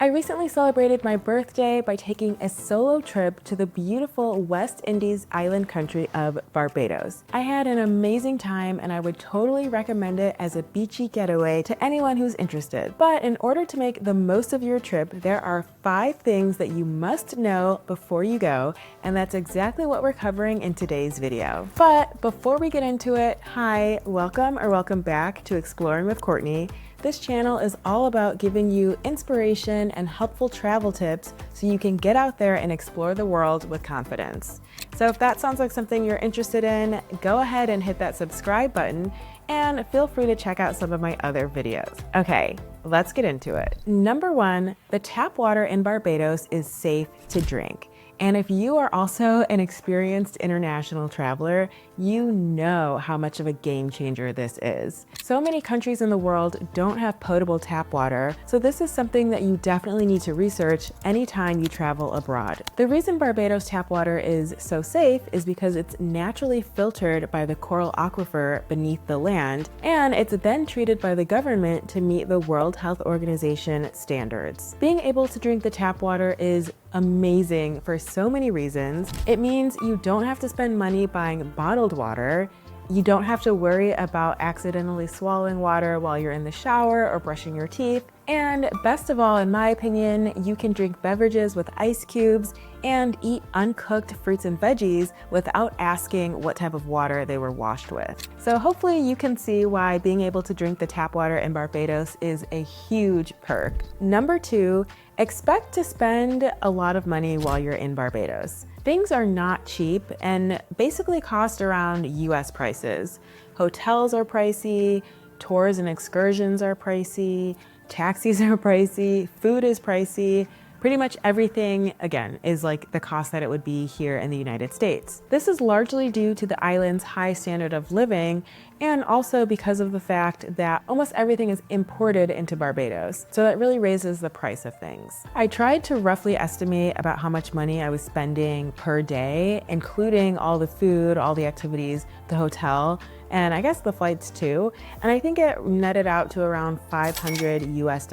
I recently celebrated my birthday by taking a solo trip to the beautiful West Indies island country of Barbados. I had an amazing time and I would totally recommend it as a beachy getaway to anyone who's interested. But in order to make the most of your trip, there are 5 things that you must know before you go, and that's exactly what we're covering in today's video. But before we get into it, hi, welcome or welcome back to Exploring with Courtney. This channel is all about giving you inspiration and helpful travel tips so you can get out there and explore the world with confidence. So if that sounds like something you're interested in, go ahead and hit that subscribe button and feel free to check out some of my other videos. Okay, let's get into it. Number 1, the tap water in Barbados is safe to drink. And if you are also an experienced international traveler, you know how much of a game changer this is. So many countries in the world don't have potable tap water, so this is something that you definitely need to research anytime you travel abroad. The reason Barbados tap water is so safe is because it's naturally filtered by the coral aquifer beneath the land, and it's then treated by the government to meet the World Health Organization standards. Being able to drink the tap water is amazing for so many reasons. It means you don't have to spend money buying bottled water. You don't have to worry about accidentally swallowing water while you're in the shower or brushing your teeth. And best of all, in my opinion, you can drink beverages with ice cubes and eat uncooked fruits and veggies without asking what type of water they were washed with. So hopefully you can see why being able to drink the tap water in Barbados is a huge perk. Number 2, expect to spend a lot of money while you're in Barbados. Things are not cheap and basically cost around US prices. Hotels are pricey, tours and excursions are pricey, taxis are pricey, food is pricey. Pretty much everything, again, is like the cost that it would be here in the United States. This is largely due to the island's high standard of living and also because of the fact that almost everything is imported into Barbados. So that really raises the price of things. I tried to roughly estimate about how much money I was spending per day, including all the food, all the activities, the hotel, and I guess the flights too. And I think it netted out to around $500 US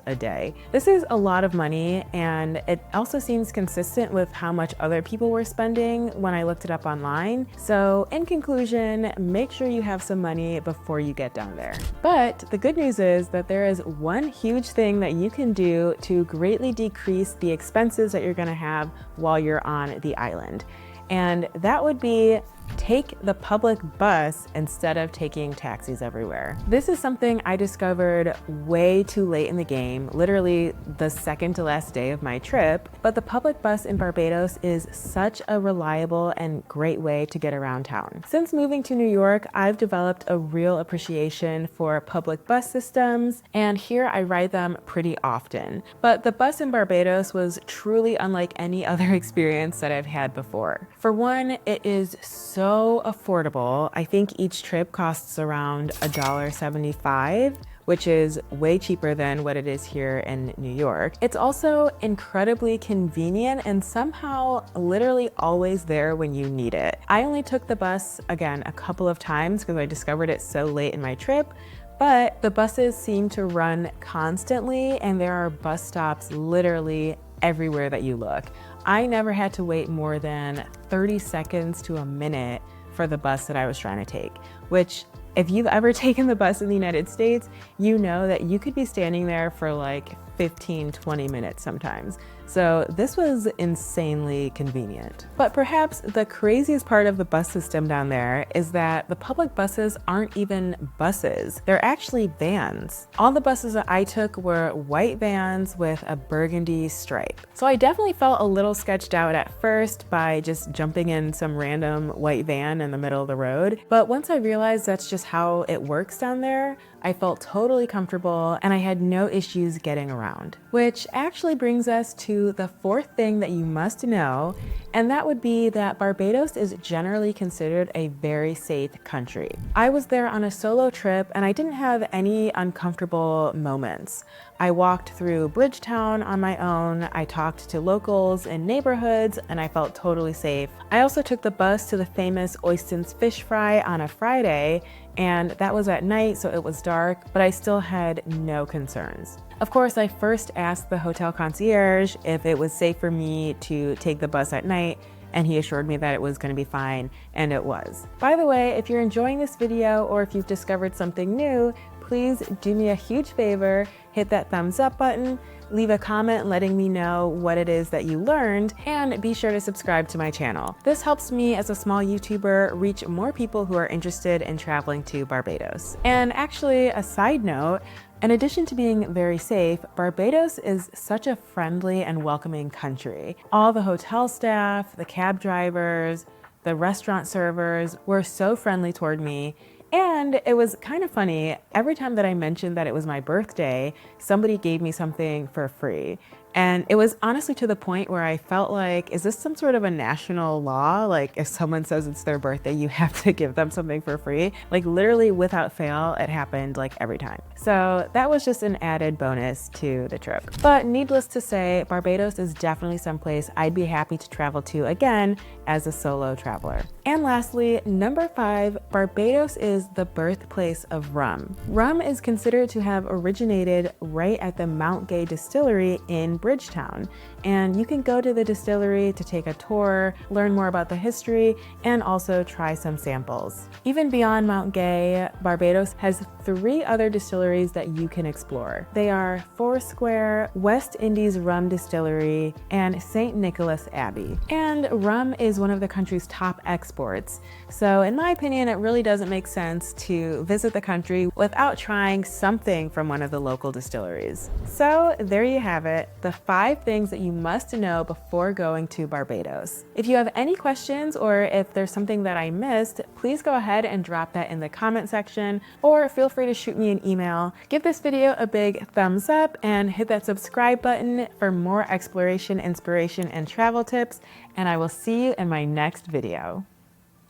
a day. This is a lot of money, and it also seems consistent with how much other people were spending when I looked it up online. So in conclusion, make sure you have some money before you get down there. But the good news is that there is one huge thing that you can do to greatly decrease the expenses that you're gonna have while you're on the island. And that would be take the public bus instead of taking taxis everywhere. This is something I discovered way too late in the game, literally the second to last day of my trip, but the public bus in Barbados is such a reliable and great way to get around town. Since moving to New York, I've developed a real appreciation for public bus systems, and here I ride them pretty often. But the bus in Barbados was truly unlike any other experience that I've had before. For one, it is so affordable. I think each trip costs around $1.75, which is way cheaper than what it is here in New York. It's also incredibly convenient and somehow literally always there when you need it. I only took the bus, again, a couple of times because I discovered it so late in my trip, but the buses seem to run constantly and there are bus stops literally everywhere that you look. I never had to wait more than 30 seconds to a minute for the bus that I was trying to take, which if you've ever taken the bus in the United States, you know that you could be standing there for like 15, 20 minutes sometimes. So this was insanely convenient. But perhaps the craziest part of the bus system down there is that the public buses aren't even buses. They're actually vans. All the buses that I took were white vans with a burgundy stripe. So I definitely felt a little sketched out at first by just jumping in some random white van in the middle of the road. But once I realized that's just how it works down there, I felt totally comfortable and I had no issues getting around. Which actually brings us to the 4th thing that you must know, and that would be that Barbados is generally considered a very safe country. I was there on a solo trip and I didn't have any uncomfortable moments. I walked through Bridgetown on my own, I talked to locals in neighborhoods, and I felt totally safe. I also took the bus to the famous Oyston's Fish Fry on a Friday, and that was at night, so it was dark, but I still had no concerns. Of course, I first asked the hotel concierge if it was safe for me to take the bus at night, and he assured me that it was going to be fine, and it was. By the way, if you're enjoying this video or if you've discovered something new, please do me a huge favor, hit that thumbs up button, leave a comment letting me know what it is that you learned, and be sure to subscribe to my channel. This helps me as a small YouTuber reach more people who are interested in traveling to Barbados. And actually, a side note, in addition to being very safe, Barbados is such a friendly and welcoming country. All the hotel staff, the cab drivers, the restaurant servers were so friendly toward me. And it was kind of funny, every time that I mentioned that it was my birthday, somebody gave me something for free. And it was honestly to the point where I felt like, is this some sort of a national law? Like if someone says it's their birthday, you have to give them something for free. Like literally without fail, it happened like every time. So that was just an added bonus to the trip. But needless to say, Barbados is definitely someplace I'd be happy to travel to again as a solo traveler. And lastly, number 5, Barbados is the birthplace of rum. Rum is considered to have originated right at the Mount Gay distillery in Bridgetown, and you can go to the distillery to take a tour, learn more about the history, and also try some samples. Even beyond Mount Gay, Barbados has 3 other distilleries that you can explore. They are Foursquare, West Indies Rum Distillery, and St. Nicholas Abbey. And rum is one of the country's top exports, so in my opinion, it really doesn't make sense to visit the country without trying something from one of the local distilleries. So there you have it, the 5 things that you must know before going to Barbados. If you have any questions or if there's something that I missed, please go ahead and drop that in the comment section, or feel free to shoot me an email. Give this video a big thumbs up and hit that subscribe button for more exploration, inspiration, and travel tips, and I will see you in my next video.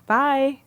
Bye!